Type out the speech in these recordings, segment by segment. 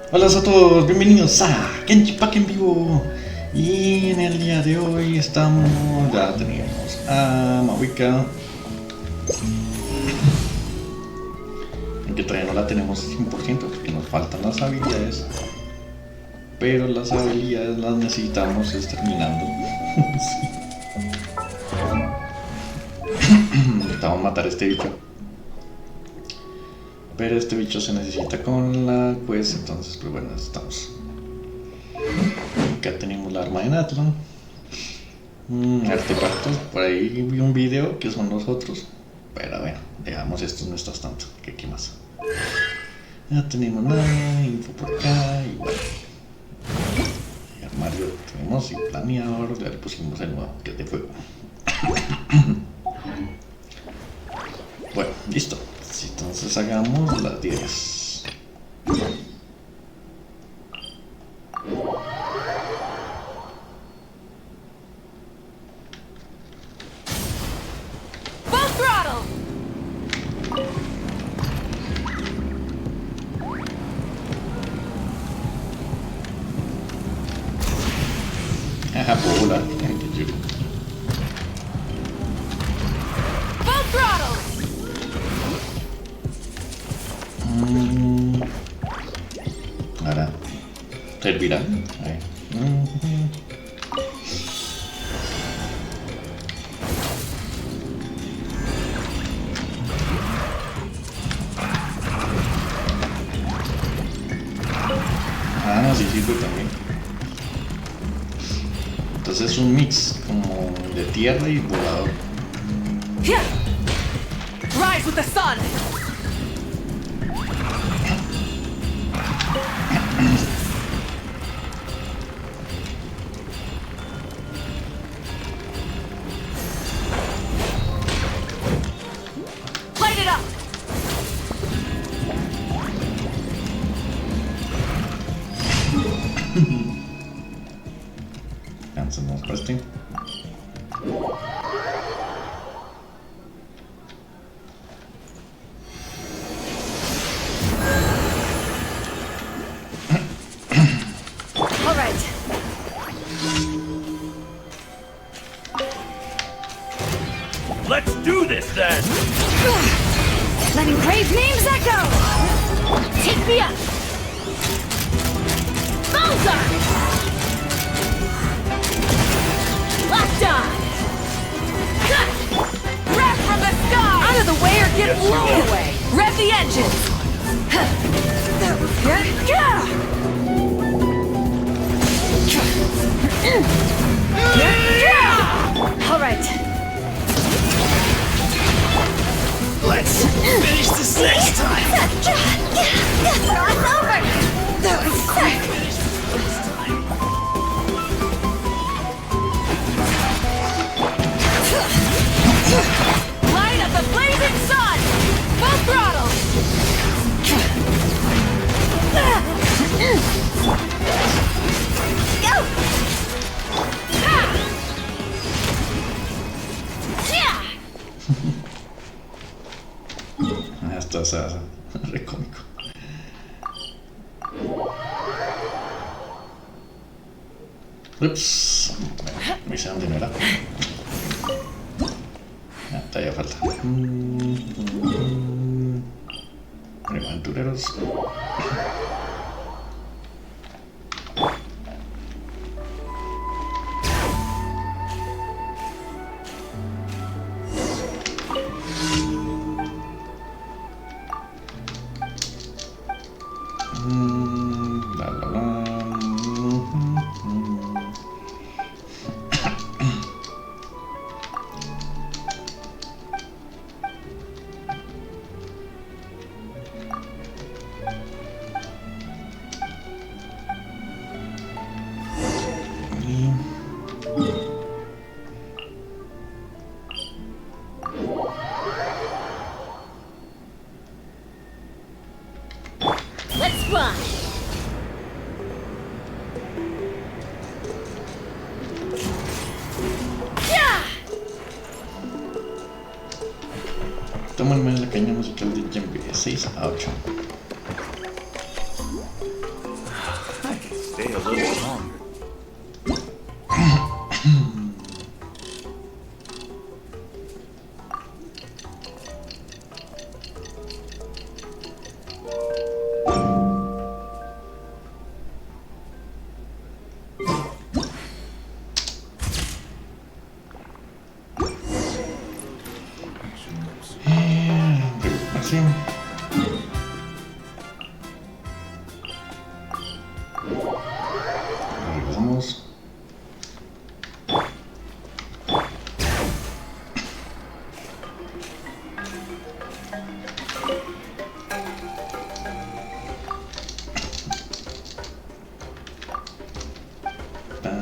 Hola a todos, bienvenidos a Genshin en vivo. Y en el día de hoy ya tenemos a Mawika, aunque todavía no la tenemos 100% porque nos faltan las habilidades, pero las habilidades las necesitamos terminando. Necesitamos matar a este bicho, pero este bicho se necesita con la quest, entonces pues bueno, estamos. Acá tenemos la arma de Natlan, artefactos. Por ahí vi un video que son los otros, pero bueno, dejamos estos mientras tanto. ¿Qué más? Ya tenemos nada, info por acá y bueno. Y armario tenemos y planeador, ya le pusimos el nuevo que es de fuego. Bueno, listo. Entonces hagamos las 10. Ajá, puedo volar. Ahora, ¿servirá? Ahí. Ah, sí sirve también. Entonces es un mix como de tierra y volador. Rise with the sun. Light it up. Cancemos este. All right. Let's do this then! Letting brave names echo. Take me up. Bullseye. Locked on. Wrath from the sky. Out of the way or get blown away. Rev the engine. All right. Let's finish this next time! It's over. That was sick. Light of the blazing sun. Full throttle. Go. Esto se hace re cómico. Ups, me hice un dinero. Ya, todavía falta. Aventureros. Bla bla bla. Let's fly. Tómame la caña musical de Genshin 6 a 8.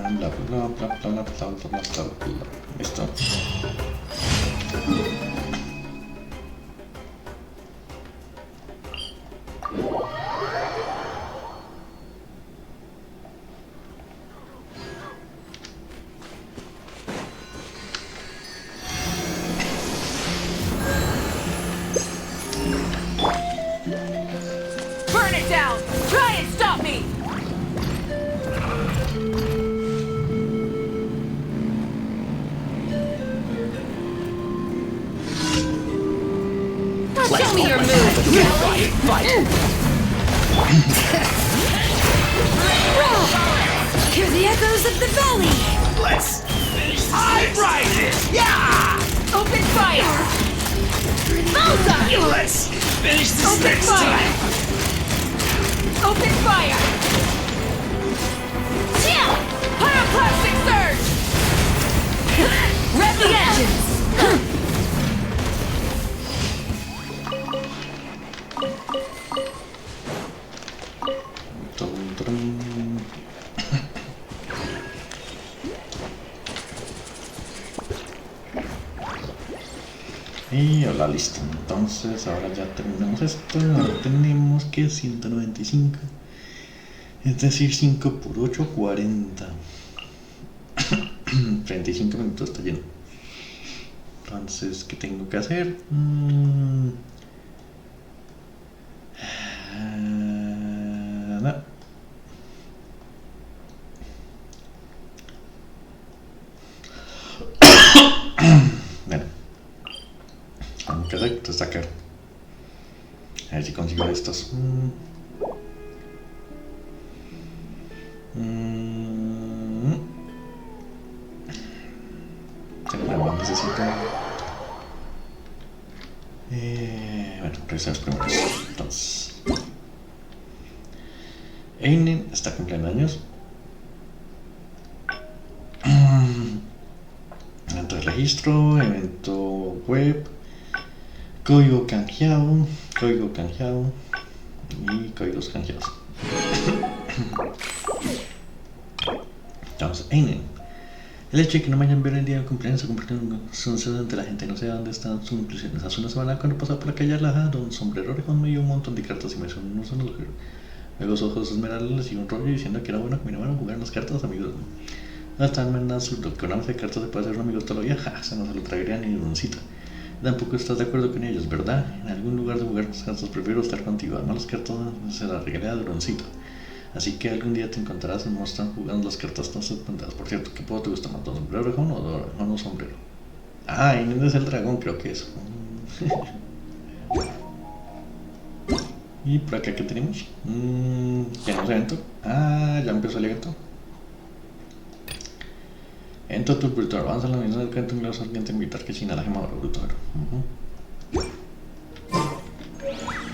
Bla bla bla bla bla bla bla bla bla bla. ¿Listo? Burn it down! Try and stop me! Show me your moves! Hear the echoes of the valley! Let's finish this. I rise it! Yeah! Open fire! Bullseye! Let's finish this Open next fire! time! Open fire! Pyroclastic surge! Rev the engines! Tum, tum. Y hola, listo. Entonces ahora ya terminamos esto. Ahora tenemos que 195. Es decir, 5 por 8, 40. 35 minutos está lleno. Entonces, ¿qué tengo que hacer? No. Bueno, tengo que hacer sacar. A ver si consigo estos. Más necesito. Bueno, revisamos primero. Entonces, Einen está cumpliendo años. Evento de registro, evento web, código canjeado y códigos canjeados. Entonces, Einen. El hecho de que no me hayan ver el día del cumpleaños se convirtió en un suceso ante la gente. No sé dónde están sus inclusiones. Hace una semana cuando pasaba por la calle relajado, un sombrero orejón me dio un montón de cartas y me hizo unos ojos. Luego los ojos esmeraldas y un rollo diciendo que era bueno que me iban a jugar las cartas, amigos. No tan mal absurdo que una vez de cartas se puede hacer un amigo toda la vida. Ja, se no se lo traería ni droncito. Tampoco estás de acuerdo con ellos, ¿verdad? En algún lugar de jugar las cartas prefiero estar contigo. Además las cartas se las regalé a droncito. Así que algún día te encontrarás en Mustang jugando las cartas tan sorprendidas. Por cierto, ¿qué puedo te gusta más? ¿Un sombrero orejón o no sombrero? Ah, y no es el dragón, creo que es. Y por acá, ¿qué tenemos? Tenemos evento. Ah, ya empezó el evento. Evento tu brutal. Avanza la misión del cuento inglés ardiente militar que China la gema oro brutal.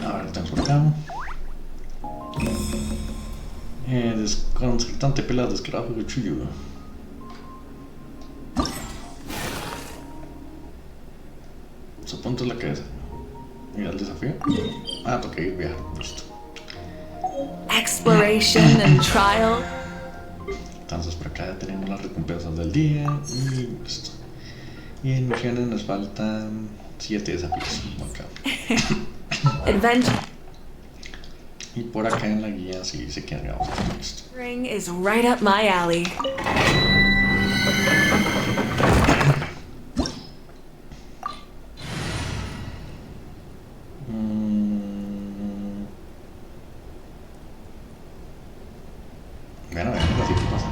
A ver, tenemos por acá. Desconcertante pelea descarado de Chuyo. Su punto es la cabeza. Mira el desafío. Ah, toca ir viajar. Listo. Exploration and trial. Entonces por acá ya tenemos las recompensas del día. Y listo. Y en misiones nos faltan 7 desafíos. Acá. Adventure Y por acá en la guía sí dice que hagamos esto. ring is right up my alley. Bueno, así que pasa.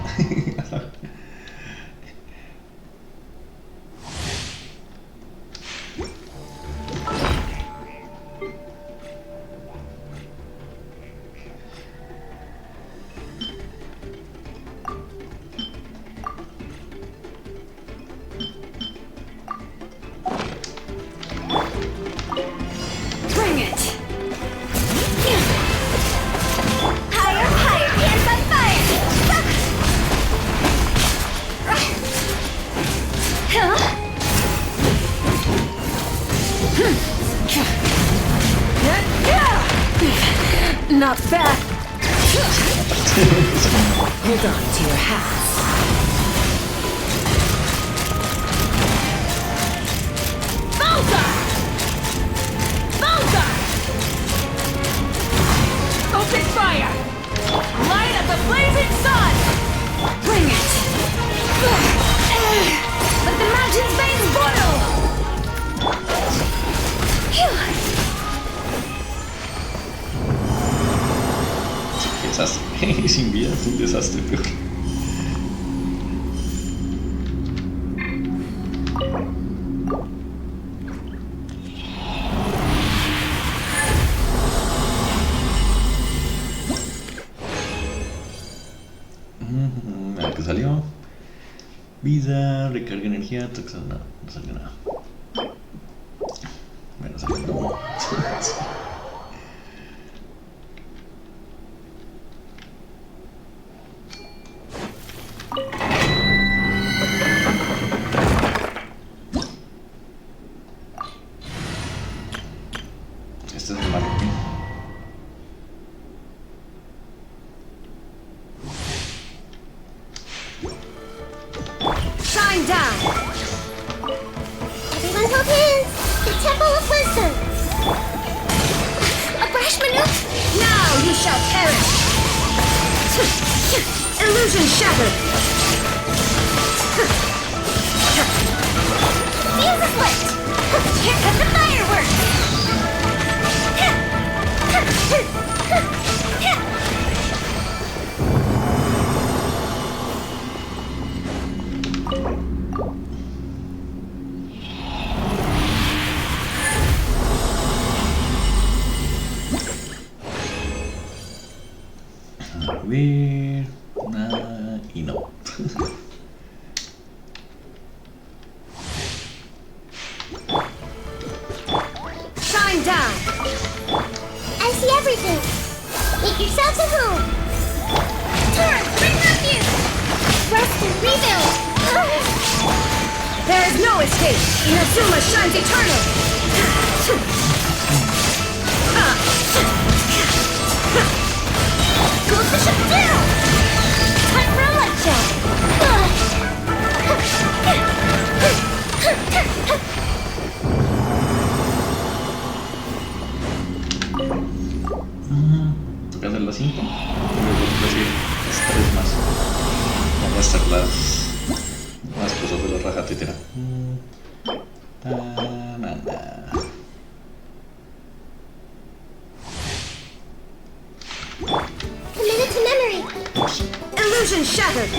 Bring it! Higher, higher, hands on fire! Not bad. Hold on to your hats. Bullseye! Bullseye! Open fire! Light of the blazing sun! Bring it! Let the mountain's veins boil! Phew. Desastre. Sin vida es un desastre, peor. A ver qué salió. Vida, recarga energía, toxina. No salió nada. Bueno, salió no. Este es el marketing. Shine down! Everyone hold hands! The Temple of Wisdom! A brash maneuver! Now you shall perish! Illusion shattered! Fuse is lit! Here come the fireworks! A ver. Nada y no. Shine down! I see everything! Make yourselves at home! Turn! Bring up you! Rest and rebuild! There is no escape! Inazuma shines eternal! Go fish him down! Time for a light check! Toca hacer las 5. Luego decir las 3 más. Vamos a hacer las cosas de la raja tetera. Committed to memory! Illusion shattered!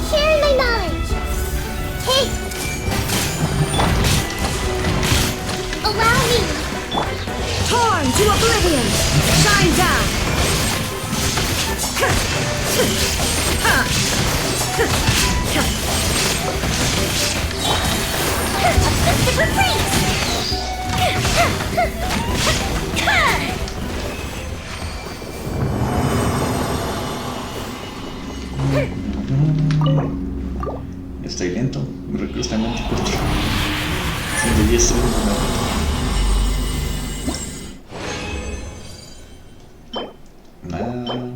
Sharing my knowledge! Take! Allow me! Torn to oblivion! Shine down! Assisted retreat! Estoy lento, mi recuerdo está en 24. Siendo 10 segundos más lento. Nada.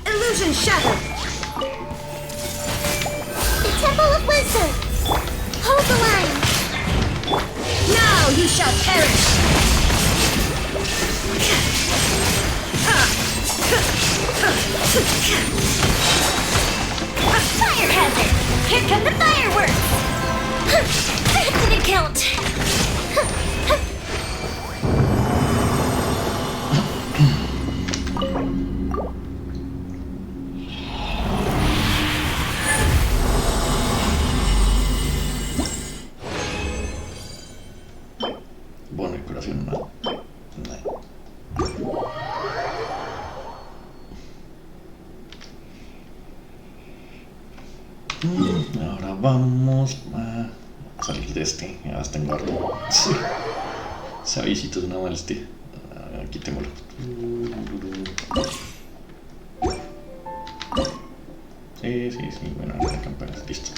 Illusion shattered! The Temple of Wisdom! Hold the line! Now you shall perish! Fire hazard! Here come the fireworks! That didn't count! Bueno, y curación no. Ahora vamos a salir de este. Ya las tengo harto. Sí. Sabicitos nada más este. Quitémoslo. Sí. Bueno, la campana. Listo.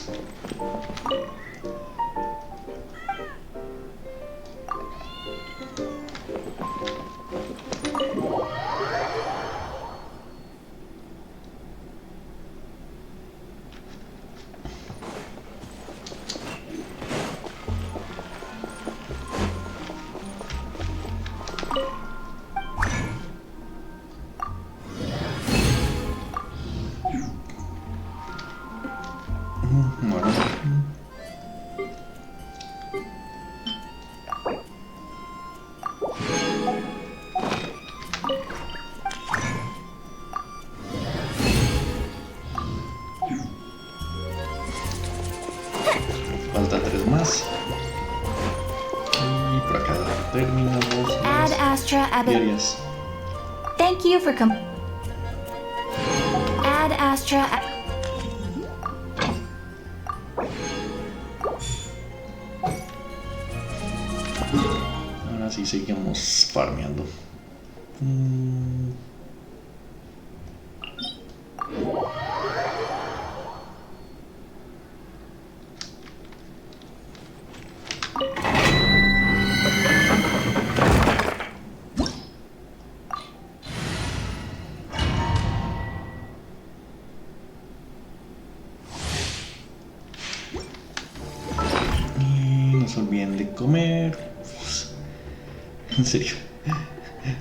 más. Y por acá terminamos Ad Astra diarias. Thank you for Ad Astra. Ahora sí seguimos farmeando. No se olviden de comer. En serio.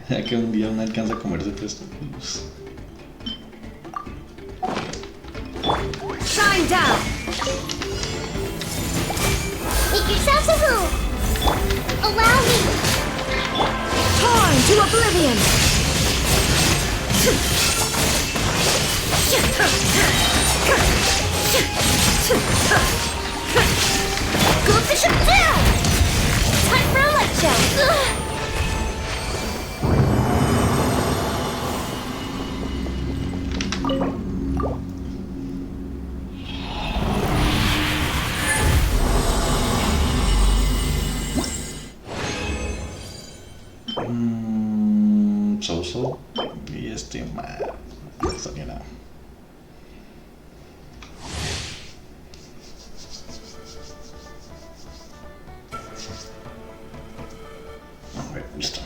Ya que un día uno alcanza a comerse todo esto. Shine down. Make yourselves at home. Allow me. Torn to oblivion. Go fish up down. Time for a light show. So y mal. No sabía nada. A ver, listo.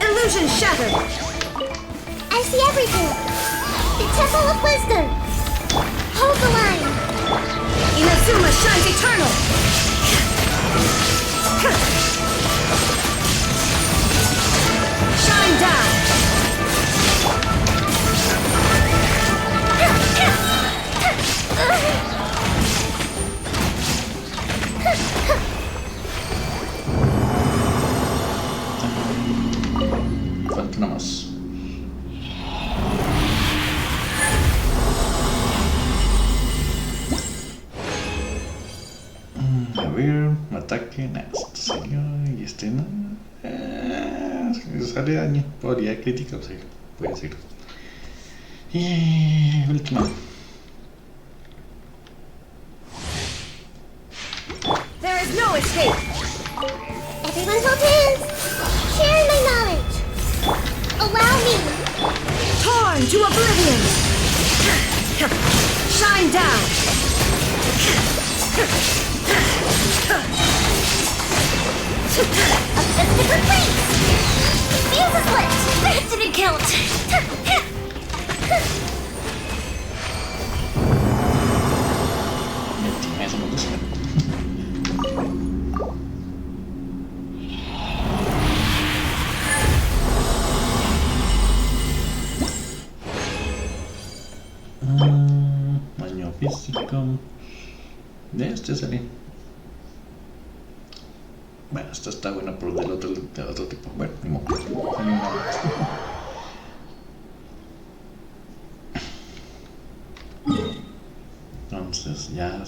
Illusion shattered. I see everything. The Temple of Wisdom. Hold the line. Inazuma shines eternal. Shine down. Falta una más. A ver, ataque, nada, esto salió y este no. Sale daño, podría crítica, o sea, puede ser. Y última. There is no escape. Everyone hold hands. Share my knowledge. Allow me. Torn to oblivion. Shine down. A festive retreat. Fuse is lit. That didn't count. Eso me gusta. Daño físico. De este salí. Bueno, esta está buena por del otro tipo. Bueno, ni modo. Salió una más. Entonces ya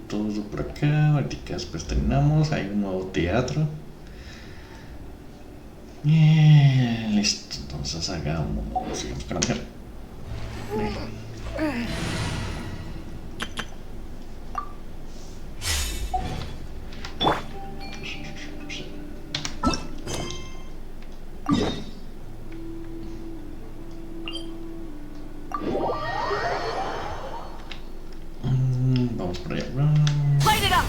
todo por acá. Ahorita después terminamos. Hay un nuevo teatro. Y listo. Entonces hagamos. Sigamos con la mujer. Vamos por allá. Light it up.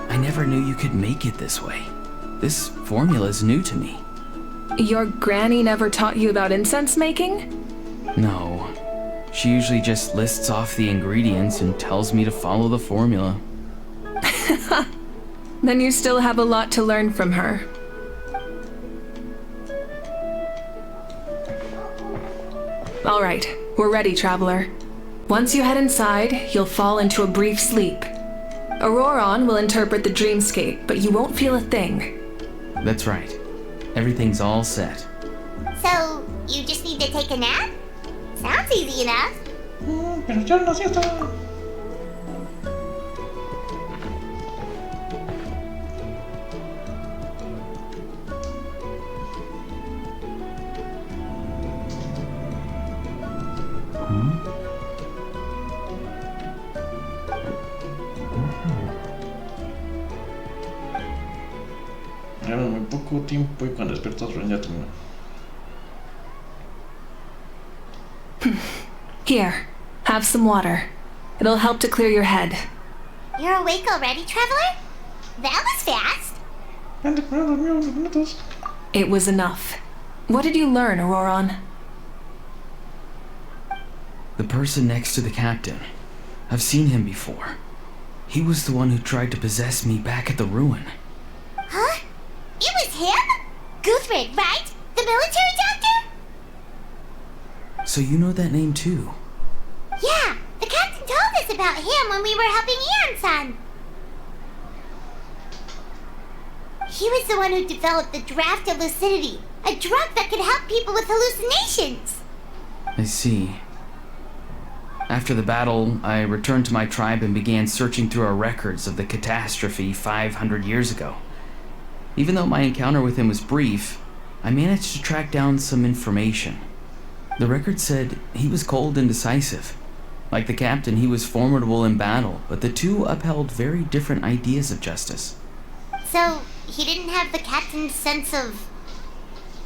I never knew you could make it this way. This formula is new to me. Your granny never taught you about incense making? No. She usually just lists off the ingredients and tells me to follow the formula. Then you still have a lot to learn from her. All right, we're ready, traveler. Once you head inside, you'll fall into a brief sleep. Auroron will interpret the dreamscape, but you won't feel a thing. That's right. Everything's all set. So, you just need to take a nap? Sounds easy enough. Pero ya no siesta. Lleva muy poco tiempo y cuando despiertas Ren ya terminó. Here, have some water. It'll help to clear your head. You're awake already, Traveler? That was fast. Gente, pero dormí unos minutos. It was enough. What did you learn, Auroron? The person next to the captain. I've seen him before. He was the one who tried to possess me back at the ruin. Huh? It was him? Guthrid, right? The military doctor? So you know that name too? Yeah, the captain told us about him when we were helping Eon-san. He was the one who developed the draft of lucidity, a drug that could help people with hallucinations. I see. After the battle, I returned to my tribe and began searching through our records of the catastrophe 500 years ago. Even though my encounter with him was brief, I managed to track down some information. The record said he was cold and decisive. Like the captain, he was formidable in battle, but the two upheld very different ideas of justice. So, he didn't have the captain's sense of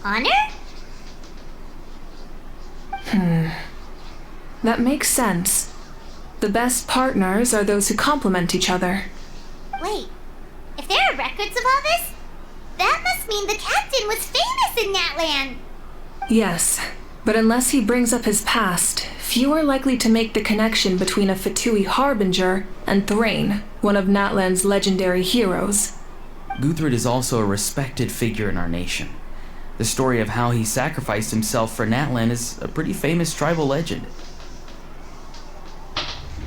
honor? That makes sense. The best partners are those who complement each other. Wait, if there are records of all this, that must mean the captain was famous in that land. Yes, but unless he brings up his past, few are likely to make the connection between a Fatui harbinger and Thrain, one of Natlan's legendary heroes. Guthrid is also a respected figure in our nation. The story of how he sacrificed himself for Natlan is a pretty famous tribal legend.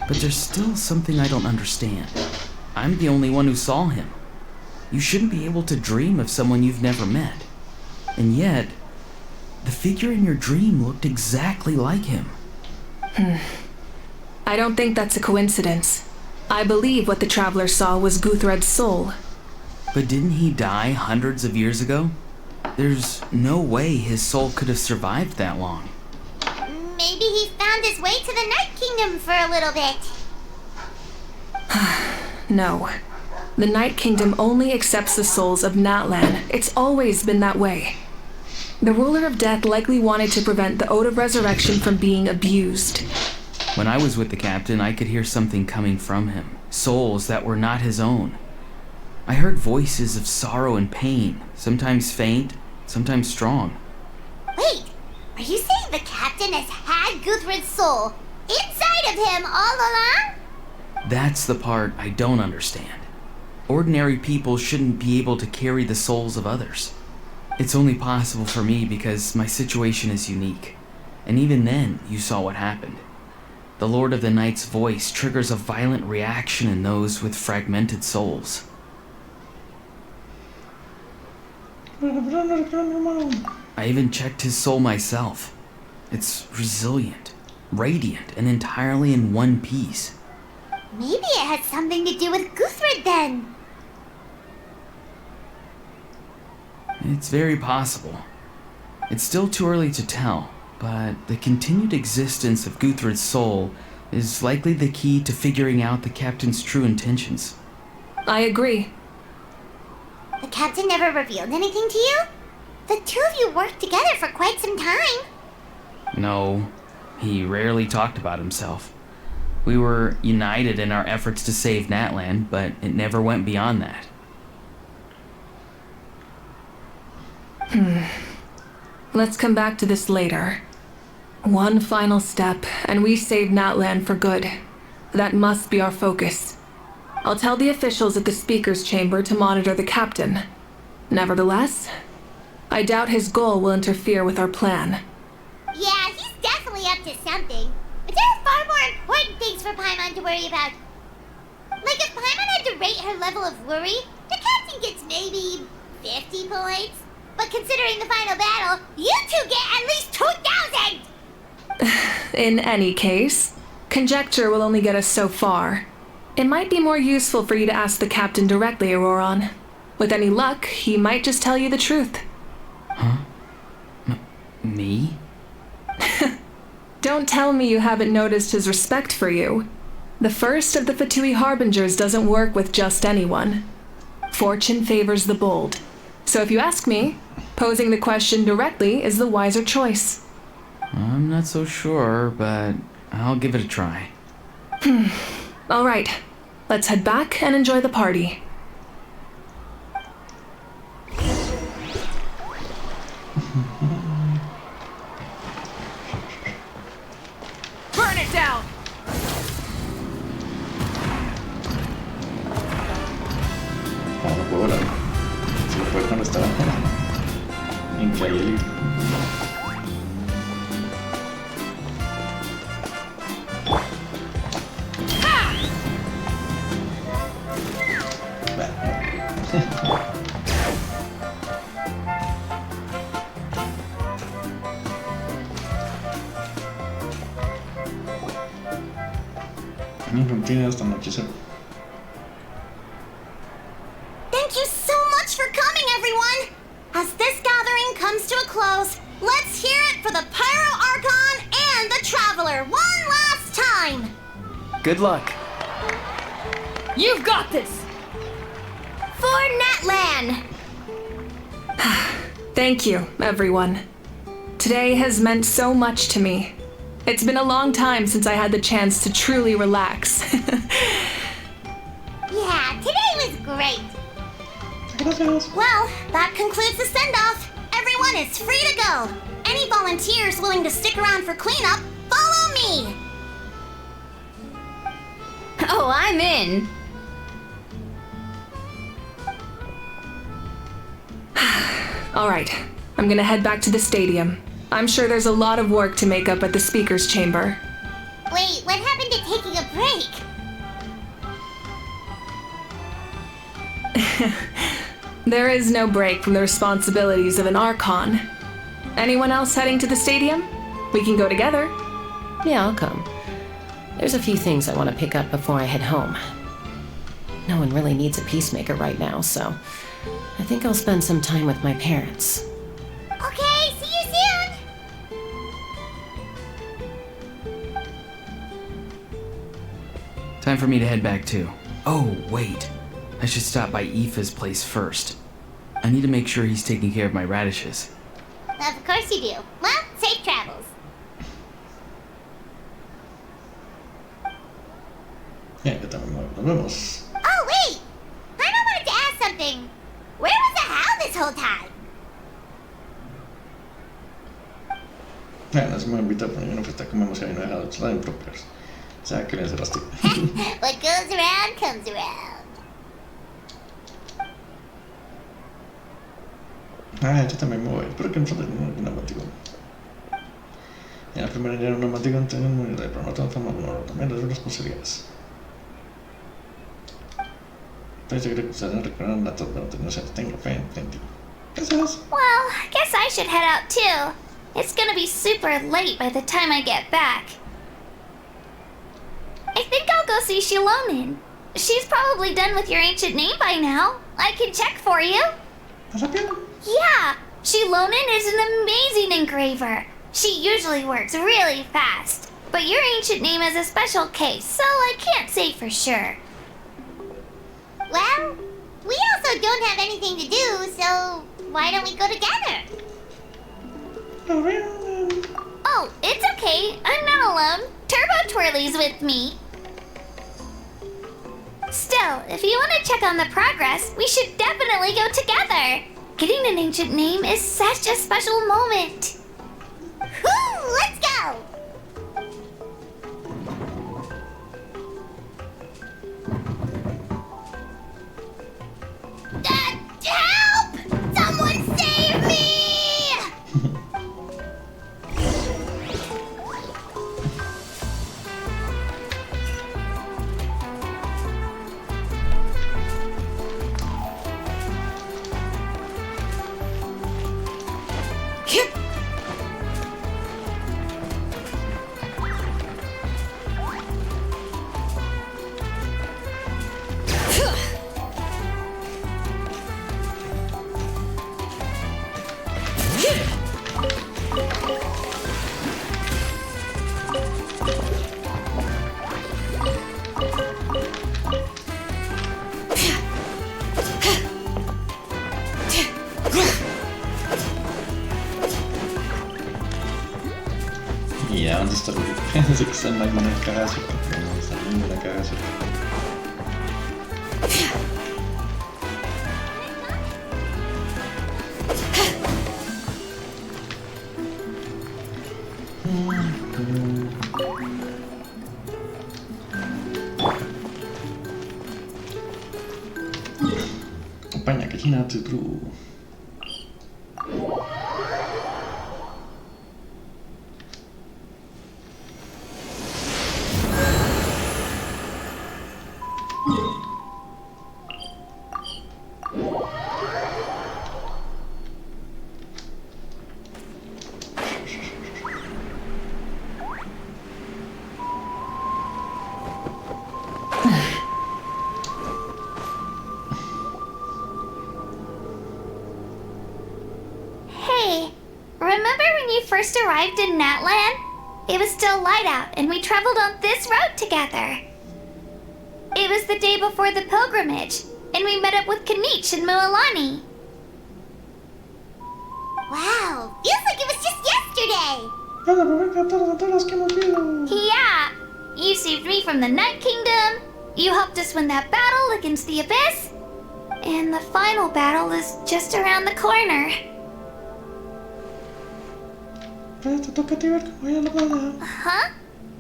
But there's still something I don't understand. I'm the only one who saw him. You shouldn't be able to dream of someone you've never met. And yet, the figure in your dream looked exactly like him. I don't think that's a coincidence. I believe what the traveler saw was Guthred's soul. But didn't he die hundreds of years ago? There's no way his soul could have survived that long. Maybe he found his way to the Night Kingdom for a little bit. No. The Night Kingdom only accepts the souls of Natlan. It's always been that way. The ruler of death likely wanted to prevent the Ode of Resurrection from being abused. When I was with the captain, I could hear something coming from him. Souls that were not his own. I heard voices of sorrow and pain, sometimes faint, sometimes strong. Wait, are you saying the captain has had Guthrid's soul inside of him all along? That's the part I don't understand. Ordinary people shouldn't be able to carry the souls of others. It's only possible for me because my situation is unique. And even then, you saw what happened. The Lord of the Night's voice triggers a violent reaction in those with fragmented souls. I even checked his soul myself. It's resilient, radiant, and entirely in one piece. Maybe it had something to do with Guthrid then. It's very possible. It's still too early to tell, but the continued existence of Guthrid's soul is likely the key to figuring out the captain's true intentions. I agree. The captain never revealed anything to you? The two of you worked together for quite some time. No, he rarely talked about himself. We were united in our efforts to save Natlan, but it never went beyond that. Let's come back to this later. One final step, and we save Natlan for good. That must be our focus. I'll tell the officials at the speaker's chamber to monitor the captain. Nevertheless, I doubt his goal will interfere with our plan. Yeah, he's definitely up to something. But there are far more important things for Paimon to worry about. Like if Paimon had to rate her level of worry, the captain gets maybe 50 points. But considering the final battle, you two get at least 2,000! In any case, conjecture will only get us so far. It might be more useful for you to ask the captain directly, Auroron. With any luck, he might just tell you the truth. Huh? Me? Don't tell me you haven't noticed his respect for you. The first of the Fatui Harbingers doesn't work with just anyone. Fortune favors the bold. So if you ask me, posing the question directly is the wiser choice. I'm not so sure, but I'll give it a try. All right, let's head back and enjoy the party. Burn it down! No, no puedo volar. Sí, fue cuando estaba en calle libre. No tiene hasta anochecer. Thank you so much for coming, everyone! As this gathering comes to a close, let's hear it for the Pyro Archon and the Traveler one last time! Good luck. You've got this! For Natlan! Thank you, everyone. Today has meant so much to me. It's been a long time since I had the chance to truly relax. Yeah, today was great. Gracias. Well, that concludes the send-off. Everyone is free to go. Any volunteers willing to stick around for cleanup, follow me. Oh, I'm in! All right, I'm gonna head back to the stadium. I'm sure there's a lot of work to make up at the speaker's chamber. Wait, what happened to taking a break? There is no break from the responsibilities of an Archon. Anyone else heading to the stadium? We can go together. Yeah, I'll come. There's a few things I want to pick up before I head home. No one really needs a peacemaker right now, so I think I'll spend some time with my parents. Okay, see you soon! Time for me to head back too. Oh, wait. I should stop by Aoife's place first. I need to make sure he's taking care of my radishes. Of course you do. Well, safe travels. Ya, que también nos vemos. Oh, wait! I wanted to ask something. Where was the How this whole time? Bueno, si me invita a poner una fiesta como hemos ido a la impropios. O sea, que le encerraste. What goes around comes around. Ah, yo también me voy. Espero que no falte ningún neumático. En la primera ya era un neumático, entonces muy de pero no tan famoso, también las responsabilidades. Entonces yo creo que ustedes recuerdan a todos, pero no sé, tengo fe en ti. Gracias. Well, guess I should head out too. It's gonna be super late by the time I get back. I think I'll go see Shilonin. She's probably done with your ancient name by now. I can check for you. ¿Estás bien? Yeah, Shilonin is an amazing engraver. She usually works really fast. But your ancient name is a special case, so I can't say for sure. Well, we also don't have anything to do, so why don't we go together? Oh, it's okay. I'm not alone. Turbo Twirly's with me. Still, if you want to check on the progress, we should definitely go together. Getting an ancient name is such a special moment. Woo! Let's go! Help! Someone save me! ¿Dónde está el grupo? Pensé que está en la cagazo. No, está en la cagazo. Acompaña Kachina to true. Hey, remember when you first arrived in Natlan? It was still light out, and we traveled on this road together. It was the day before the pilgrimage, and we met up with Kanich and Mualani. Wow, feels like it was just yesterday. Yeah, you saved me from the Night Kingdom, you helped us win that battle against the Abyss, and the final battle is just around the corner. Huh?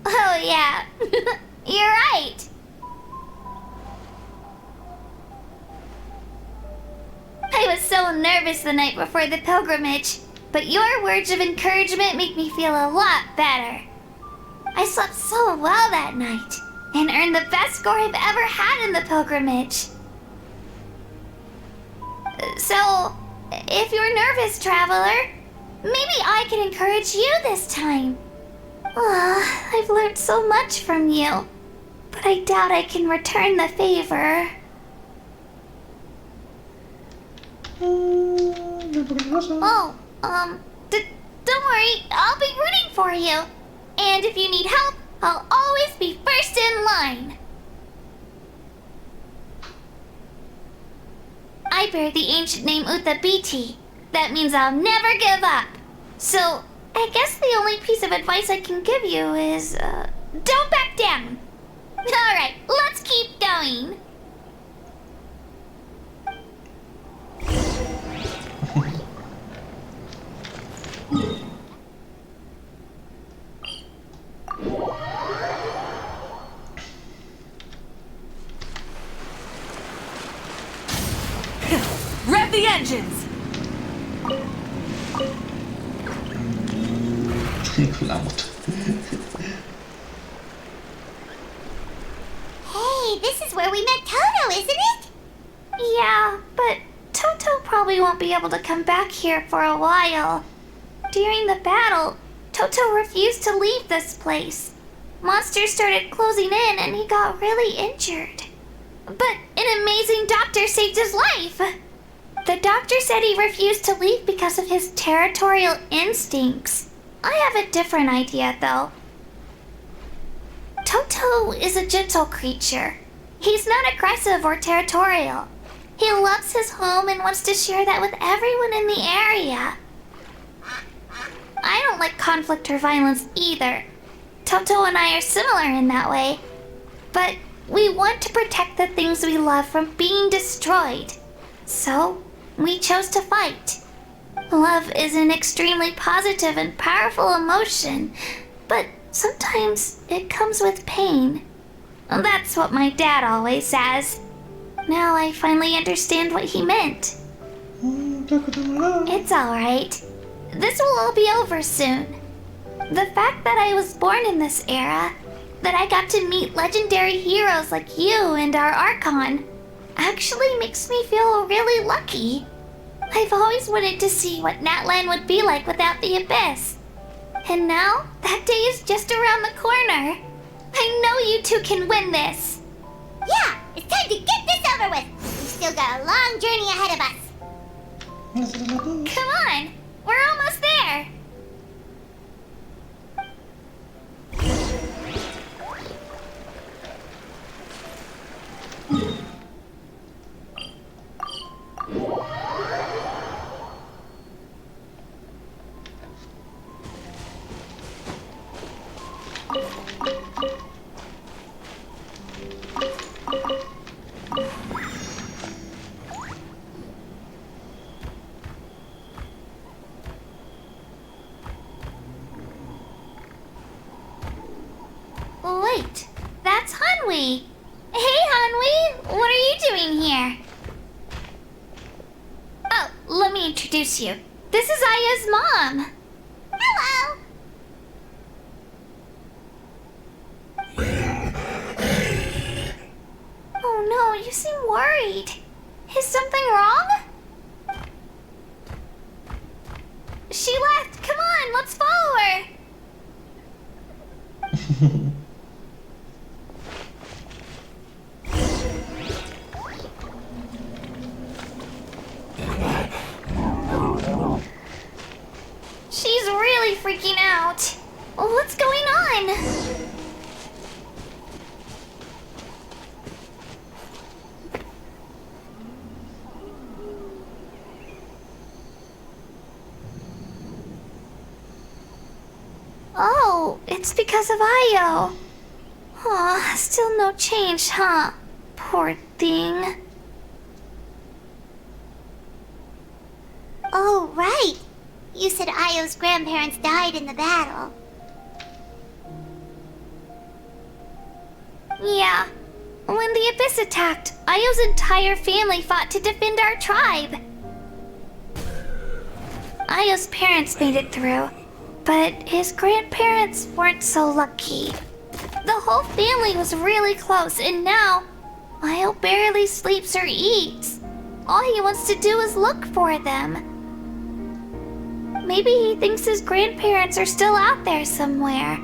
Oh yeah, you're right. I was so nervous the night before the pilgrimage, but your words of encouragement make me feel a lot better. I slept so well that night, and earned the best score I've ever had in the pilgrimage. So, if you're nervous, traveler, maybe I can encourage you this time. I've learned so much from you, but I doubt I can return the favor. Don't worry, I'll be rooting for you. And if you need help, I'll always be first in line. I bear the ancient name Uthabiti. That means I'll never give up. So, I guess the only piece of advice I can give you is, don't back down. Alright, let's keep going. Rev the engines! La moto. Hey, this is where we met Toto, isn't it? Yeah, but Toto probably won't be able to come back here for a while. During the battle, Toto refused to leave this place. Monsters started closing in and he got really injured. But an amazing doctor saved his life. The doctor said he refused to leave because of his territorial instincts. I have a different idea, though. Toto is a gentle creature. He's not aggressive or territorial. He loves his home and wants to share that with everyone in the area. I don't like conflict or violence either. Toto and I are similar in that way. But we want to protect the things we love from being destroyed. So, we chose to fight. Love is an extremely positive and powerful emotion, but sometimes it comes with pain. That's what my dad always says. Now I finally understand what he meant. It's alright. This will all be over soon. The fact that I was born in this era, that I got to meet legendary heroes like you and our Archon, actually makes me feel really lucky. I've always wanted to see what Natlan would be like without the Abyss. And now, that day is just around the corner. I know you two can win this. Yeah, it's time to get this over with. We've still got a long journey ahead of us. Come on, we're almost there. introduce you. This is Aya's mom. Hello. Oh no, you seem worried. Is something wrong? She left. Come on, let's follow her. She's really freaking out. What's going on? Oh, it's because of Io. Aw, still no change, huh? Poor thing. Oh, right. You said Io's grandparents died in the battle. Yeah. When the Abyss attacked, Io's entire family fought to defend our tribe. Io's parents made it through, but his grandparents weren't so lucky. The whole family was really close, and now Io barely sleeps or eats. All he wants to do is look for them. Maybe he thinks his grandparents are still out there somewhere,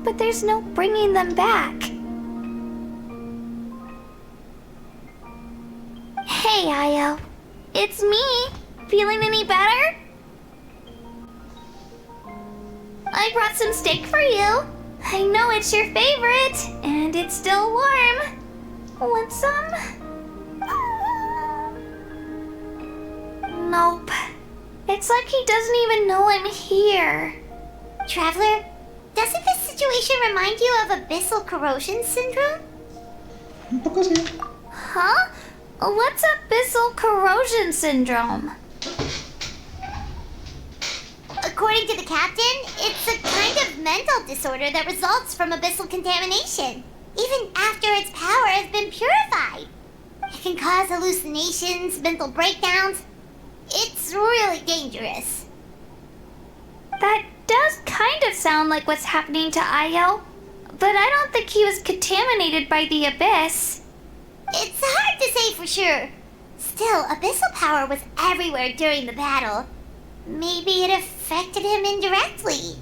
but there's no bringing them back. Hey, Io. It's me. Feeling any better? I brought some steak for you. I know it's your favorite, and it's still warm. Want some? Nope. It's like he doesn't even know I'm here. Traveler, doesn't this situation remind you of abyssal corrosion syndrome? Un poco sí. Huh? What's abyssal corrosion syndrome? According to the captain, it's a kind of mental disorder that results from abyssal contamination, even after its power has been purified. It can cause hallucinations, mental breakdowns. It's really dangerous. That does kind of sound like what's happening to Io, but I don't think he was contaminated by the Abyss. It's hard to say for sure. Still, abyssal power was everywhere during the battle. Maybe it affected him indirectly.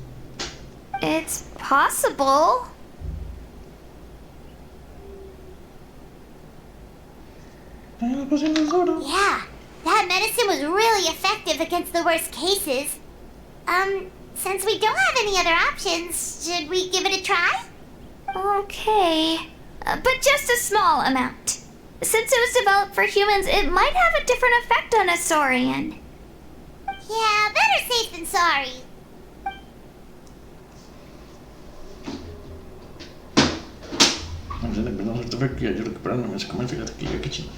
It's possible. La poción es duro. Yeah, that medicine was really effective against the worst cases. Since we don't have any other options, should we give it a try? Okay. But just a small amount. Since it was developed for humans, it might have a different effect on a Saurian. Yeah, better safe than sorry. Antes de empezar este fue que yo recuperando mis comentarios aquí a Kachina.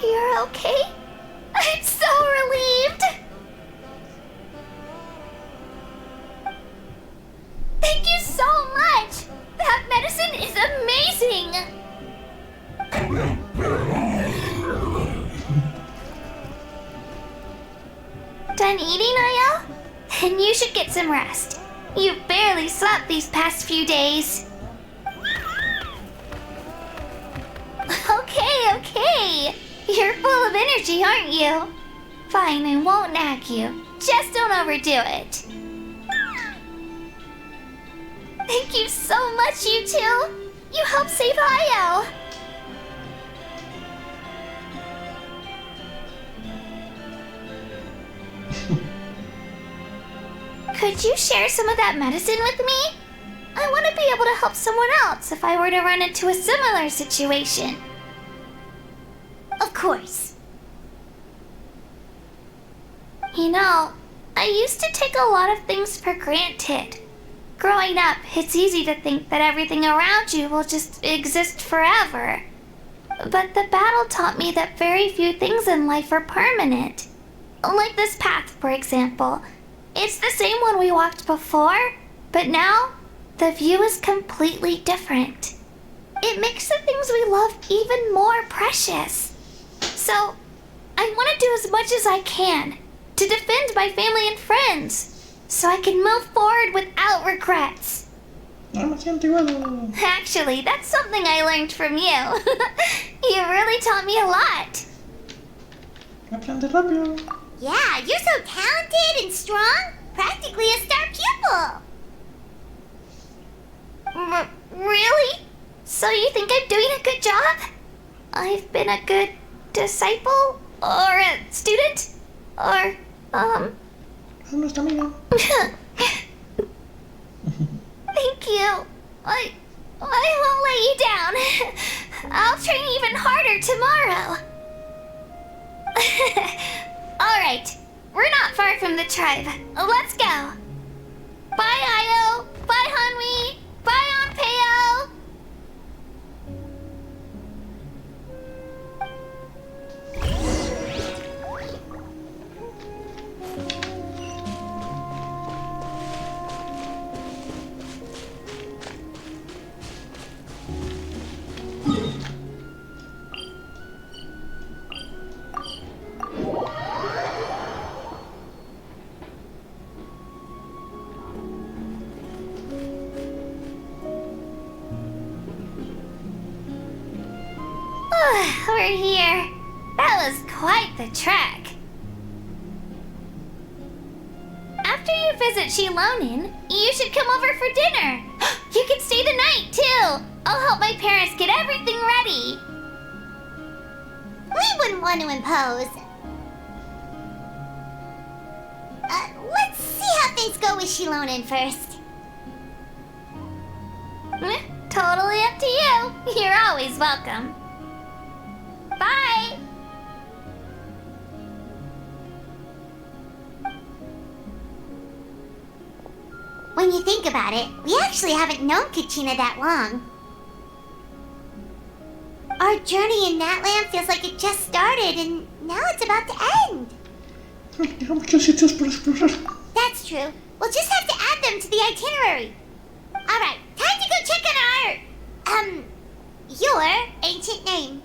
You're okay? I'm so relieved! Thank you so much! That medicine is amazing! Done eating, Aya? Then you should get some rest. You've barely slept these past few days. Okay. You're full of energy, aren't you? Fine, I won't nag you. Just don't overdo it. Thank you so much, you two. You helped save Io. Could you share some of that medicine with me? I want to be able to help someone else if I were to run into a similar situation. Of course. You know, I used to take a lot of things for granted. Growing up, it's easy to think that everything around you will just exist forever. But the battle taught me that very few things in life are permanent. Like this path, for example. It's the same one we walked before, but now the view is completely different. It makes the things we love even more precious. So, I want to do as much as I can to defend my family and friends, so I can move forward without regrets. Antiguo. Actually, that's something I learned from you. You really taught me a lot. Aprende rápido. Yeah, you're so talented and strong. Practically a star pupil. Really? So you think I'm doing a good job? I've been a good disciple? Or a student? Or, Es nuestra amiga. Thank you. I won't let you down. I'll train even harder tomorrow. Alright, we're not far from the tribe. Let's go. Bye, Io. Bye, Hanwi. Bye, Onpeo. We're here. That was quite the trek. After you visit Shilonin, you should come over for dinner. You can stay the night, too. I'll help my parents get everything ready. We wouldn't want to impose. Let's see how things go with Shilonin first. Totally up to you. You're always welcome. Bye. When you think about it, we actually haven't known Kachina that long. Our journey in Natland feels like it just started and now it's about to end. Hay muchos sitios por explorar. That's true. We'll just have to add them to the itinerary. Alright, time to go check on our, your ancient name.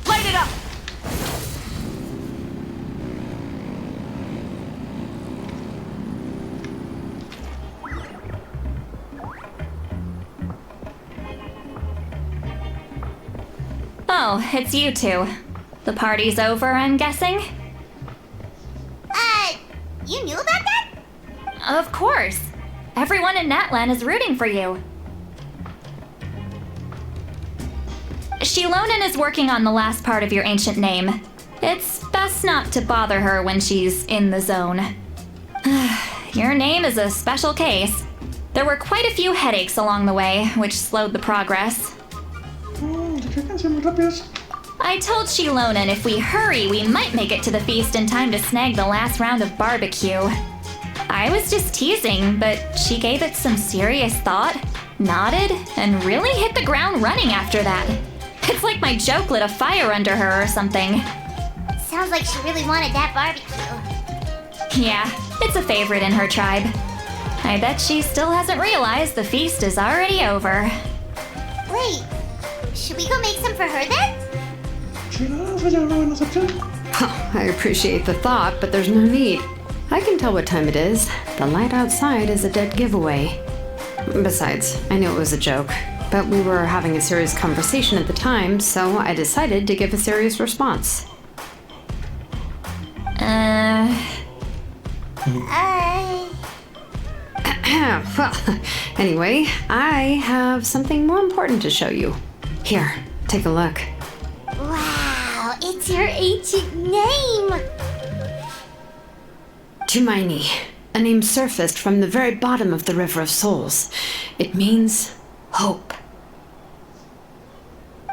Light it up! Oh, it's you two. The party's over, I'm guessing? You knew about that? Of course. Everyone in Natlan is rooting for you. Shilonin is working on the last part of your ancient name. It's best not to bother her when she's in the zone. Your name is a special case. There were quite a few headaches along the way, which slowed the progress. I told Shilonin if we hurry, we might make it to the feast in time to snag the last round of barbecue. I was just teasing, but she gave it some serious thought, nodded, and really hit the ground running after that. It's like my joke lit a fire under her or something. Sounds like she really wanted that barbecue. Yeah, it's a favorite in her tribe. I bet she still hasn't realized the feast is already over. Wait, should we go make some for her then? Oh, I appreciate the thought, but there's no need. I can tell what time it is. The light outside is a dead giveaway. Besides, I knew it was a joke, but we were having a serious conversation at the time, so I decided to give a serious response. Well, anyway, I have something more important to show you. Here, take a look. Wow, it's your ancient name! Tumaini, a name surfaced from the very bottom of the River of Souls. It means hope.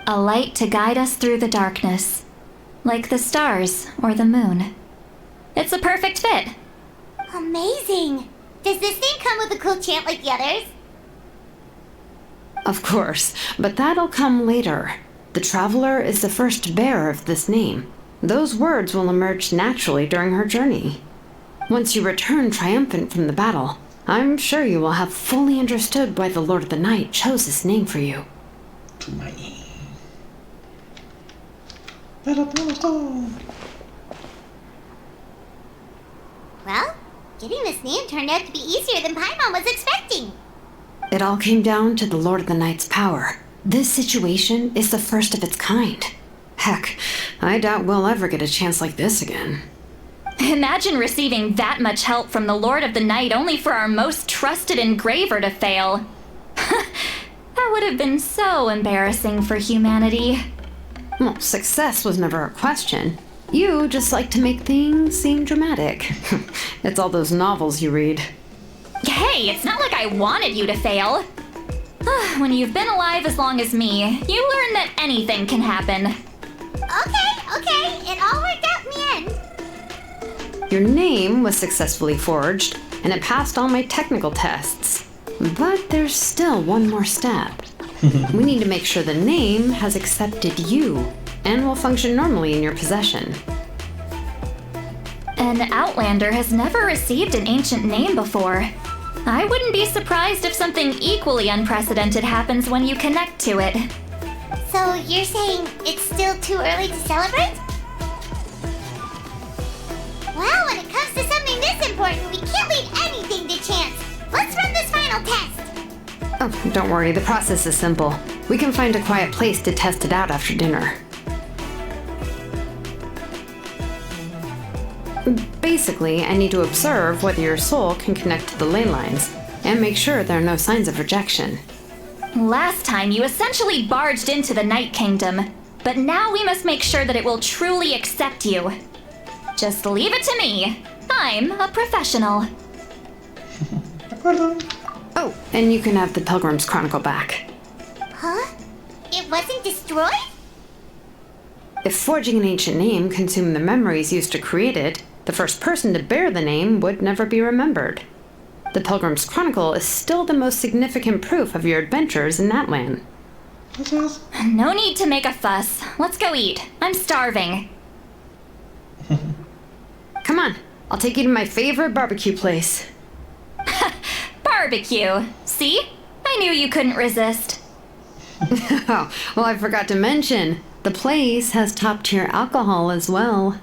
A light to guide us through the darkness, like the stars or the moon. It's a perfect fit. Amazing! Does this name come with a cool chant like the others? Of course, but that'll come later. The Traveler is the first bearer of this name. Those words will emerge naturally during her journey. Once you return triumphant from the battle, I'm sure you will have fully understood why the Lord of the Night chose this name for you. Well, getting this name turned out to be easier than Paimon was expecting. It all came down to the Lord of the Night's power. This situation is the first of its kind. Heck, I doubt we'll ever get a chance like this again. Imagine receiving that much help from the Lord of the Night only for our most trusted engraver to fail. That would have been so embarrassing for humanity. Well, success was never a question. You just like to make things seem dramatic. It's all those novels you read. Hey, it's not like I wanted you to fail. When you've been alive as long as me, you learn that anything can happen. Okay, it all worked out in the end. Your name was successfully forged, and it passed all my technical tests. But there's still one more step. We need to make sure the name has accepted you, and will function normally in your possession. An Outlander has never received an ancient name before. I wouldn't be surprised if something equally unprecedented happens when you connect to it. So you're saying it's still too early to celebrate? Well, when it comes to something this important, we can't leave anything to chance. Let's run this final test. Oh, don't worry, the process is simple. We can find a quiet place to test it out after dinner. Basically, I need to observe whether your soul can connect to the ley lines, and make sure there are no signs of rejection. Last time, you essentially barged into the Night Kingdom, but now we must make sure that it will truly accept you. Just leave it to me. I'm a professional. Oh, and you can have the Pilgrim's Chronicle back. Huh? It wasn't destroyed? If forging an ancient name consumed the memories used to create it, the first person to bear the name would never be remembered. The Pilgrim's Chronicle is still the most significant proof of your adventures in that land. No need to make a fuss. Let's go eat. I'm starving. Come on, I'll take you to my favorite barbecue place. Barbecue. See? I knew you couldn't resist. Oh, well, I forgot to mention, the place has top-tier alcohol as well.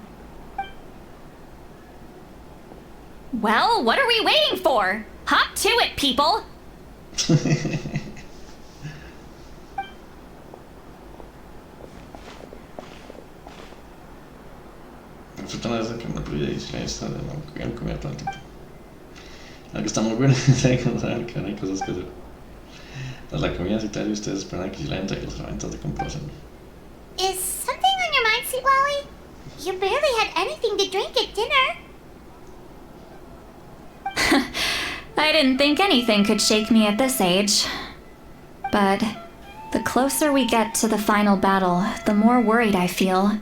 Well, what are we waiting for? Hop to it, people! Disfrutan esa que me incluye isla esta de no comer todo el tiempo. La que está muy buena, saben que hay cosas que hacer. Tras la comida y tal, y ustedes esperan que la entre las herramientas de compostaje. Is something on your mind, Sweet Lolly? You barely had anything to drink at dinner. I didn't think anything could shake me at this age. But the closer we get to the final battle, the more worried I feel.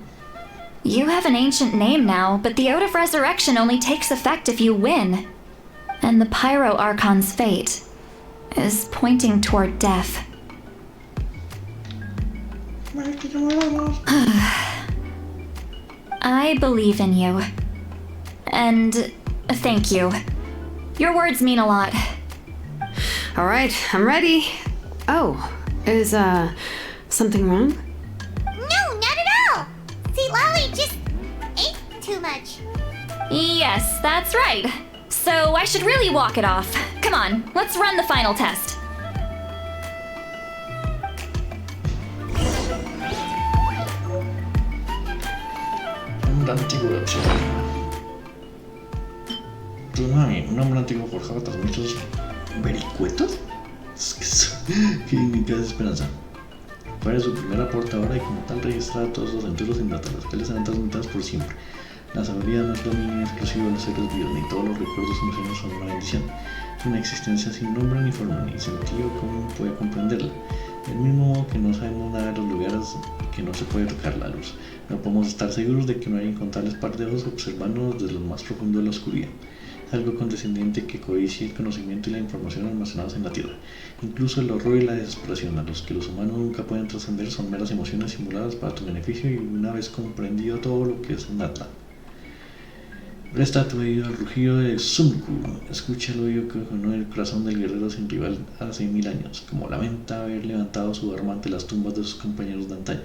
You have an ancient name now, but the Oath of Resurrection only takes effect if you win. And the Pyro Archon's fate is pointing toward death. I believe in you. And thank you. Your words mean a lot. All right, I'm ready. Oh, is, something wrong? No, not at all. Sweet Lolly just ate too much. Yes, that's right. So I should really walk it off. Come on, let's run the final test. Nombre antiguo, tu mami, un nombre antiguo forjado tras muchos vericuetos. ¿Qué significa esperanza? Fue su primer aporte ahora y como tal registrar todos los aventuros en data, las cuales serán transmitidas por siempre. La sabiduría no es dominio exclusivo de los seres vivos, ni todos los recuerdos emocionales son una bendición. Es una existencia sin nombre ni forma, ni sentido común puede comprenderla. Del mismo modo que no sabemos nada de los lugares que no se puede tocar la luz, no podemos estar seguros de que no hay incontables partes observándonos desde lo más profundo de la oscuridad. algo condescendiente que codicia el conocimiento y la información almacenados en la Tierra. Incluso el horror y la desesperación a los que los humanos nunca pueden trascender son meras emociones simuladas para tu beneficio, y una vez comprendido todo lo que es nada. Presta tu oído al rugido de Sunku, escucha el oído que sonó el corazón del guerrero sin rival hace 1000 años, como lamenta haber levantado su arma ante las tumbas de sus compañeros de antaño,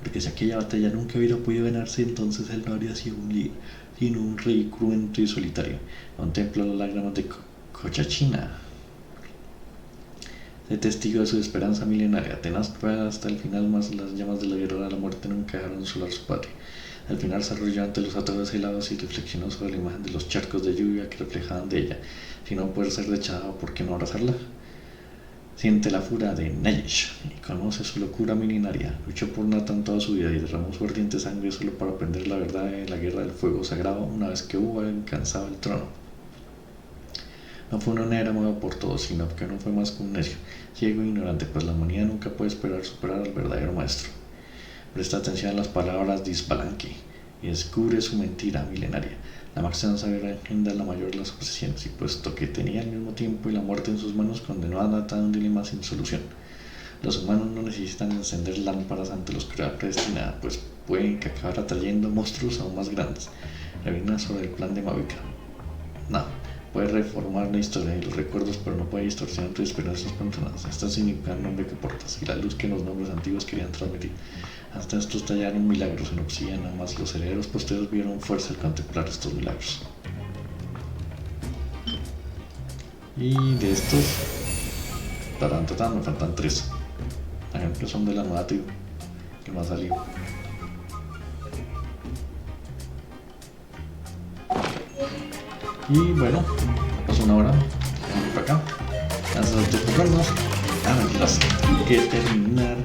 porque si aquella batalla nunca hubiera podido ganarse, entonces él no habría sido un líder, sino un rey cruento y solitario. Contempla las lágrimas de Kachina, de testigo de su esperanza milenaria, tenaz hasta el final, más las llamas de la guerra de la muerte nunca dejaron solar su patria. Al final se arrolló ante los ataúdes helados y reflexionó sobre la imagen de los charcos de lluvia que reflejaban de ella. Si no puede ser rechazado, ¿por qué no abrazarla? Siente la furia de Nayish y conoce su locura milenaria. Luchó por Nathan toda su vida y derramó su ardiente sangre solo para aprender la verdad de la guerra del fuego sagrado una vez que hubo alcanzado el trono. No fue una negra moda por todos, sino que no fue más que un necio, ciego e ignorante, pues la humanidad nunca puede esperar superar al verdadero maestro. Presta atención a las palabras de Isbalanque y descubre su mentira milenaria. La máxima sabiduría engendra la mayor de las obsesiones, y puesto que tenía el mismo tiempo y la muerte en sus manos, condenó a Nathan a un dilema sin solución. Los humanos no necesitan encender lámparas ante la oscuridad predestinada, pues pueden que acabar atrayendo monstruos aún más grandes. Revina sobre el plan de Mavica. No, puede reformar la historia y los recuerdos, pero no puede distorsionar tus experiencias personales. Esta significa el nombre que portas y la luz que los nombres antiguos querían transmitir. Hasta estos tallaron milagros en obsidiana, más los herederos posteriores vieron fuerza al contemplar estos milagros. Y de estos, me faltan 3. Por ejemplo, son de la nueva tribu que me ha salido. Y bueno, pues una hora. Vamos para acá. Gracias a ustedes por vernos. Mentiras, tengo que terminar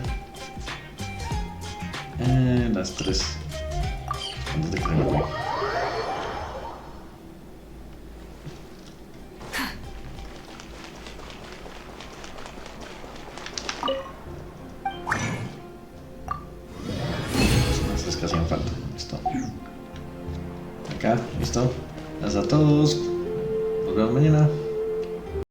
las 3 antes de que me voy. Las 3 que hacían falta. Listo. Acá, listo. Gracias a todos.